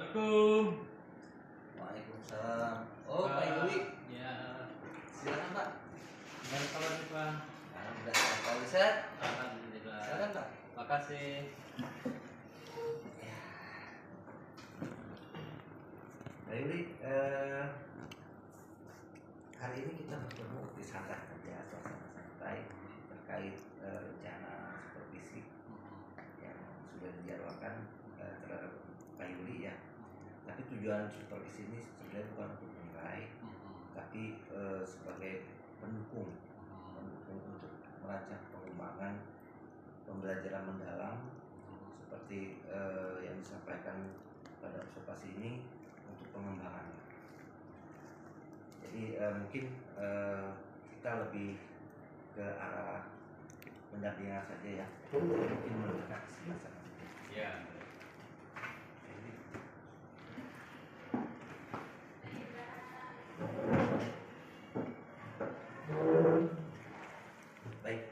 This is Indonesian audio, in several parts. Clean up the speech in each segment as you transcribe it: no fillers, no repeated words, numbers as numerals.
Assalamualaikum. Waalaikumsalam. Oh, Pak Yuli. Ya. Silakan, Pak. Gimana kabarnya, Pak? Alhamdulillah, Pak Ustaz. Alhamdulillah. Silakan, Pak. Makasih. Ya. Pak Yuli, hari ini kita bertemu di santai saja, suasana santai terkait rencana supervisi yang sudah dijadwalkan terhadap Pak Yuli ya. Tapi tujuan supervisi ini sebenarnya bukan untuk menilai, tapi sebagai pendukung untuk merancang pengembangan pembelajaran mendalam seperti yang disampaikan pada observasi ini untuk pengembangan. Jadi mungkin kita lebih ke arah pendampingan saja ya, mungkin mendekat sebelah sana. Ya. Baik,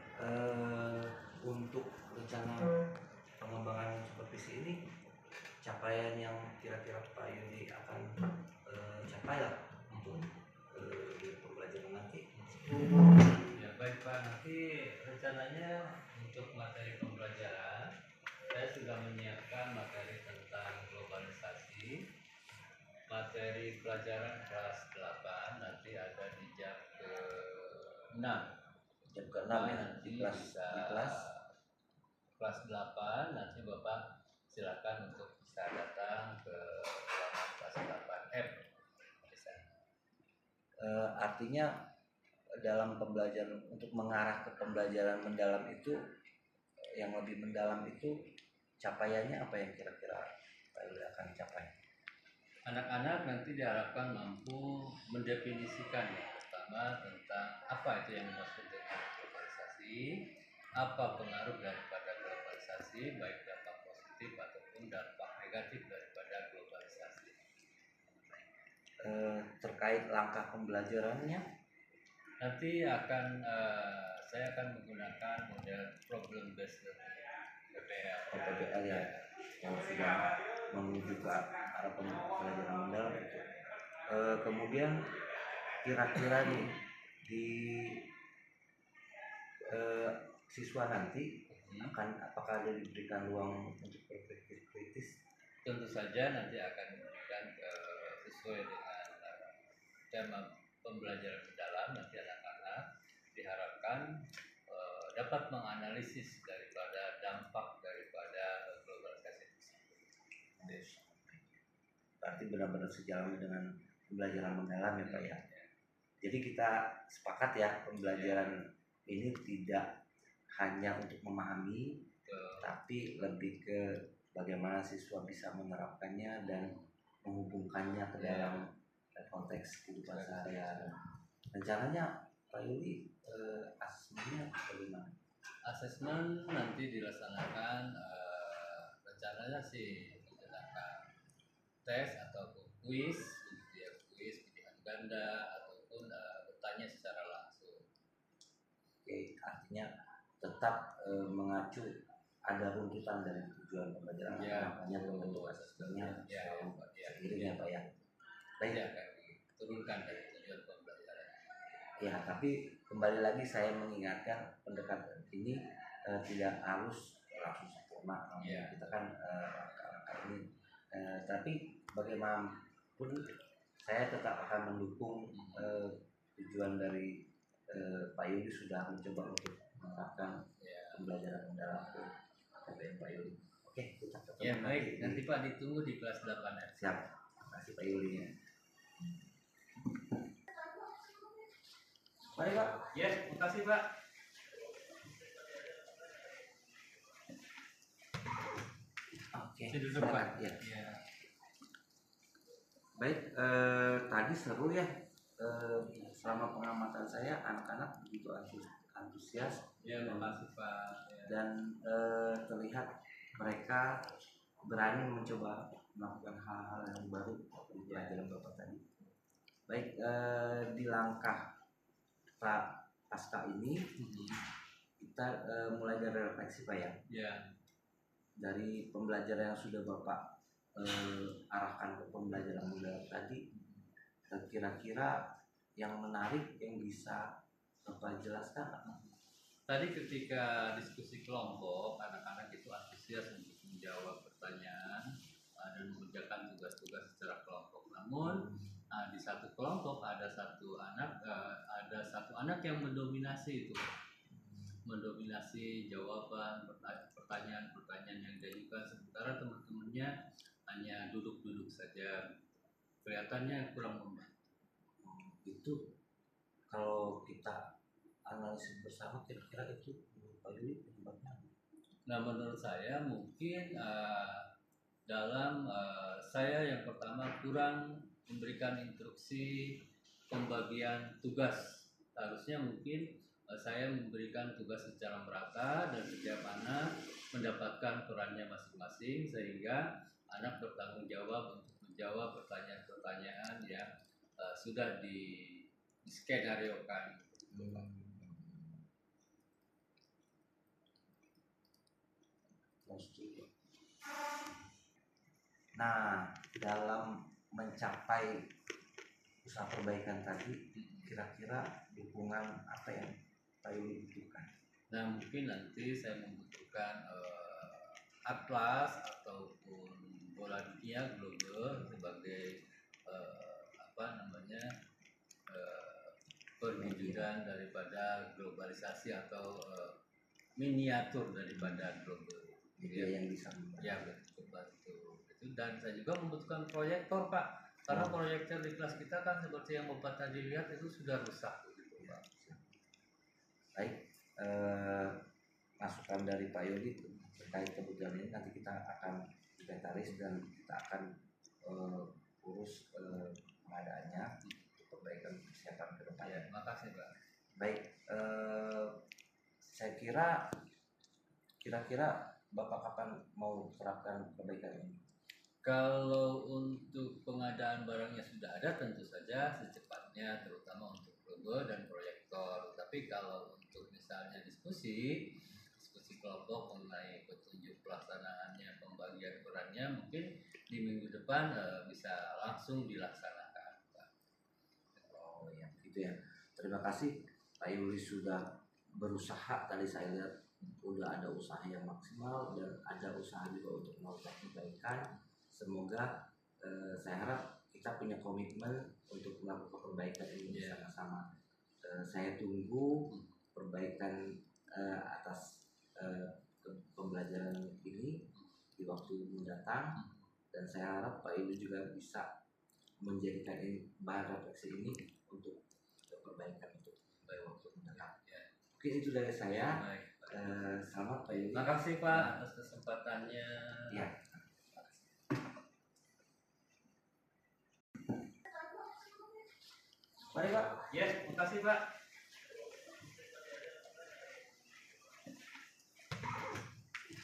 untuk rencana pengembangan supervisi ini, capaian yang kira-kira Pak Yudi akan capai lah untuk pembelajaran nanti. Ya, baik Pak. Nanti rencananya untuk materi pembelajaran saya sudah menyiapkan materi tentang globalisasi. Materi pelajaran kelas 8 nanti ada di jam ke-6. Jam ke-6 ya, Nanti di kelas 8 nanti Bapak silakan untuk bisa datang ke ruangan kelas 8F. Artinya dalam pembelajaran, untuk mengarah ke pembelajaran mendalam itu, yang lebih mendalam itu, capaiannya apa yang kira-kira Pak Yudi akan capai? Anak-anak nanti diharapkan mampu mendefinisikan yang pertama tentang apa itu yang dimaksud dengan globalisasi, apa pengaruh daripada globalisasi, baik dampak positif ataupun dampak negatif daripada globalisasi. Terkait langkah pembelajarannya, nanti saya akan menggunakan model problem based learning PBL ya, yang sudah menuju ke arah pembelajaran mendalam itu. Kemudian kira-kira nih di siswa nanti apakah ada diberikan ruang untuk berpikir kritis? Tentu saja nanti akan diberikan sesuai dengan tema pembelajaran mendalam. Nanti anak-anak diharapkan dapat menganalisis daripada dampak daripada globalisasi tersebut. Berarti benar-benar sejalan dengan pembelajaran mendalam ya Pak ya. Jadi kita sepakat ya, pembelajaran ini tidak hanya untuk memahami, tapi lebih ke bagaimana siswa bisa menerapkannya dan menghubungkannya ke dalam konteks kehidupan sehari-hari. Rencananya Pak Yuli, asesmennya bagaimana? Asesmen nanti dilaksanakan rencananya sih menggunakan tes ataupun kuis, kuis pilihan ganda ataupun bertanya secara langsung. Oke, artinya tetap mengacu ada runtutan dari tujuan pembelajaran, makanya membentuk asesmennya seiring ya Pak ya. Baik, akan diturunkan dari tujuan pembelajaran. Ya, tapi kembali lagi saya mengingatkan pendekatan ini tidak harus langsung sempurna. Kita kan angka ini, tapi bagaimanapun saya tetap akan mendukung tujuan dari Pak Yudi sudah mencoba untuk menerapkan pembelajaran mendalam ke KPM Pak Yudi. Oke, kita ketemu. Ya baik, nanti Pak ditunggu di kelas 8 ya. Siap, terima kasih Pak Yudi. Mari Pak. Ya, terima kasih Pak. Oke. Duduk Pak. Ya. Baik, tadi seru ya. Selama pengamatan saya, anak-anak begitu antusias. Ya, terima kasih Pak. Dan terlihat mereka berani mencoba melakukan hal-hal yang baru di pelajaran Bapak tadi. Baik, di langkah pasca ini kita mulai dari refleksi Pak ya. Ya. Dari pembelajaran yang sudah Bapak arahkan ke pembelajaran modal tadi, kira-kira yang menarik yang bisa Bapak jelaskan? Tadi ketika diskusi kelompok, anak-anak itu antusias untuk menjawab pertanyaan dan mengerjakan tugas-tugas secara kelompok. Namun di satu kelompok ada satu anak yang mendominasi jawaban pertanyaan-pertanyaan yang diajukan, sementara teman-temannya hanya duduk-duduk saja, kelihatannya kurang membantu. Itu kalau kita analisis bersama, kira-kira itu Pak Yuli penyebabnya? Nah, menurut saya mungkin saya yang pertama kurang memberikan instruksi pembagian tugas. Harusnya mungkin saya memberikan tugas secara merata dan setiap anak mendapatkan perannya masing-masing, sehingga anak bertanggung jawab untuk menjawab pertanyaan-pertanyaan yang sudah diskenariokan. Nah, dalam mencapai usaha perbaikan tadi, kira-kira dukungan apa yang Pak Yuli butuhkan? Nah, mungkin nanti saya membutuhkan atlas ataupun bola dunia global sebagai perwujudan daripada globalisasi atau miniatur daripada global. Media yang bisa ya betul. Dan saya juga membutuhkan proyektor, Pak, karena proyektor di kelas kita kan seperti yang Bapak tadi lihat itu sudah rusak gitu, Pak. Baik, masukan dari Pak Yuli terkait kebutuhan ini nanti kita akan inventaris dan kita akan urus pengadaannya untuk perbaikan persiapan ke depan. Ya, makasih, Pak. Baik, saya kira-kira Bapak kapan mau terapkan perbaikan ini? Kalau untuk pengadaan barangnya sudah ada, tentu saja secepatnya, terutama untuk logo dan proyektor. Tapi kalau untuk misalnya diskusi kelompok mengenai petunjuk pelaksanaannya, pembagian perannya, mungkin di minggu depan bisa langsung dilaksanakan, Pak. Oh ya, gitu ya. Terima kasih Pak Yuli sudah berusaha. Tadi saya lihat udah ada usaha yang maksimal dan ada usaha juga untuk melakukan perbaikan. Semoga saya harap kita punya komitmen untuk melakukan perbaikan ini bersama-sama. Saya tunggu perbaikan atas pembelajaran ini di waktu mendatang, dan saya harap Pak Ibu juga bisa menjadikan ini bahan refleksi ini untuk perbaikan itu pada waktu mendatang. Oke, itu dari saya. Selamat Pak Ibu. Terima kasih Pak atas kesempatannya. Ya. Mari Pak. Yes, terima kasih Pak.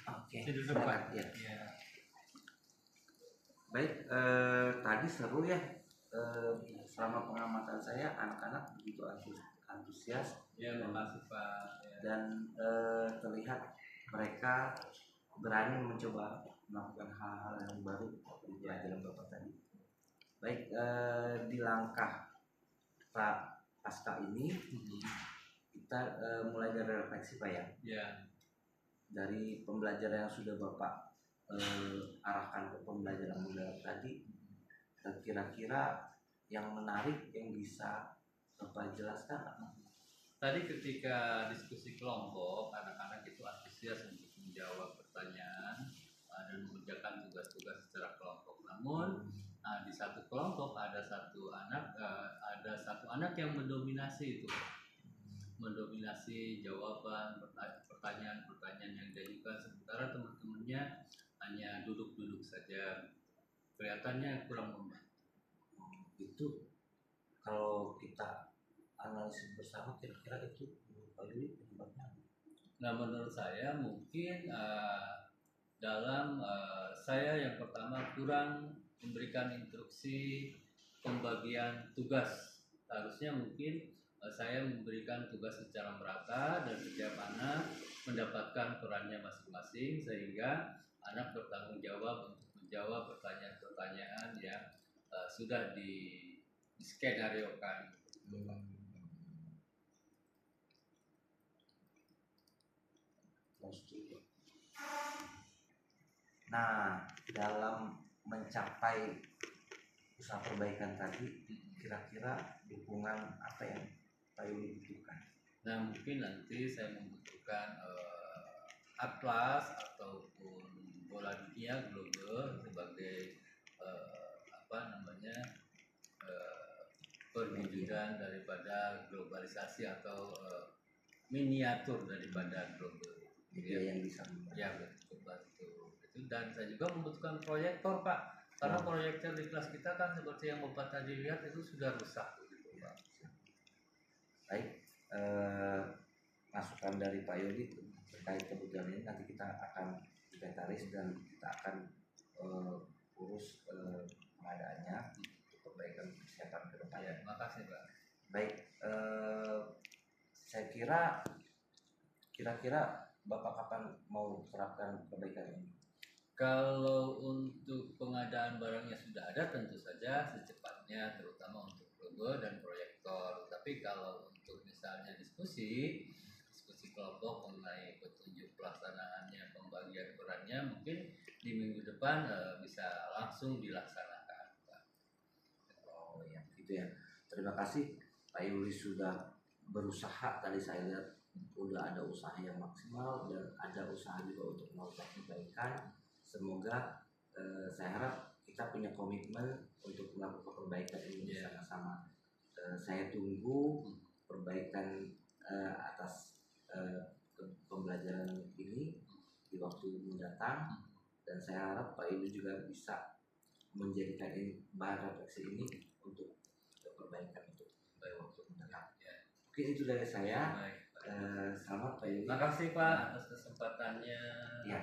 Oke. Silakan. Ya. Baik, tadi seru ya. Selama pengamatan saya, anak-anak begitu antusias. Ya, terima kasih Pak. Ya. Dan terlihat mereka berani mencoba melakukan hal-hal yang baru di pelajaran Bapak tadi. Baik, di langkah pasca ini kita mulai dari refleksi Pak ya. Ya. Dari pembelajaran yang sudah Bapak arahkan ke pembelajaran modal tadi, kira-kira yang menarik yang bisa Bapak jelaskan apa? Tadi ketika diskusi kelompok, anak-anak itu antusias untuk menjawab pertanyaan dan mengerjakan tugas-tugas secara kelompok. Namun di satu kelompok ada satu anak yang mendominasi jawaban pertanyaan-pertanyaan yang diajukan, sementara teman-temannya hanya duduk-duduk saja, kelihatannya kurang membantu. Itu kalau kita analisis bersama, kira-kira itu Pak Yuli penyebabnya? Nah, menurut saya mungkin saya yang pertama kurang memberikan instruksi pembagian tugas. Harusnya mungkin saya memberikan tugas secara merata dan setiap anak mendapatkan perannya masing-masing, sehingga anak bertanggung jawab untuk menjawab pertanyaan-pertanyaan yang sudah diskenariokan. Nah, dalam mencapai usaha perbaikan tadi, kira-kira dukungan apa yang Pak Yuli butuhkan? Nah, mungkin nanti saya membutuhkan atlas ataupun bola dunia global sebagai perwujudan daripada globalisasi atau miniatur daripada global. Media yang bisa ya betul itu. Dan saya juga membutuhkan proyektor, Pak, karena proyektor di kelas kita kan seperti yang Bapak tadi lihat itu sudah rusak gitu, Pak. Baik, masukan dari Pak Yuli terkait kebutuhan ini nanti kita akan inventaris dan kita akan urus pengadaannya untuk perbaikan kesehatan ke depan. Ya, makasih, Pak. Baik, saya kira-kira Bapak kapan mau terapkan perbaikan ini? Kalau untuk pengadaan barangnya sudah ada, tentu saja secepatnya, terutama untuk logo dan proyektor. Tapi kalau untuk misalnya diskusi kelompok mengenai petunjuk pelaksanaannya, pembagian perannya, mungkin di minggu depan bisa langsung dilaksanakan, Pak. Oh ya, gitu ya. Terima kasih Pak Yuli sudah berusaha. Tadi saya lihat udah ada usaha yang maksimal dan ada usaha juga untuk melakukan perbaikan. Semoga saya harap kita punya komitmen untuk melakukan perbaikan ini bersama-sama. Saya tunggu perbaikan atas pembelajaran ini di waktu mendatang, dan saya harap Pak Yuli juga bisa menjadikan ini bahan refleksi ini untuk perbaikan untuk waktu mendatang. Mungkin itu dari saya. Selamat Pak Yuli. Terima kasih, Pak, atas kesempatannya. Ya.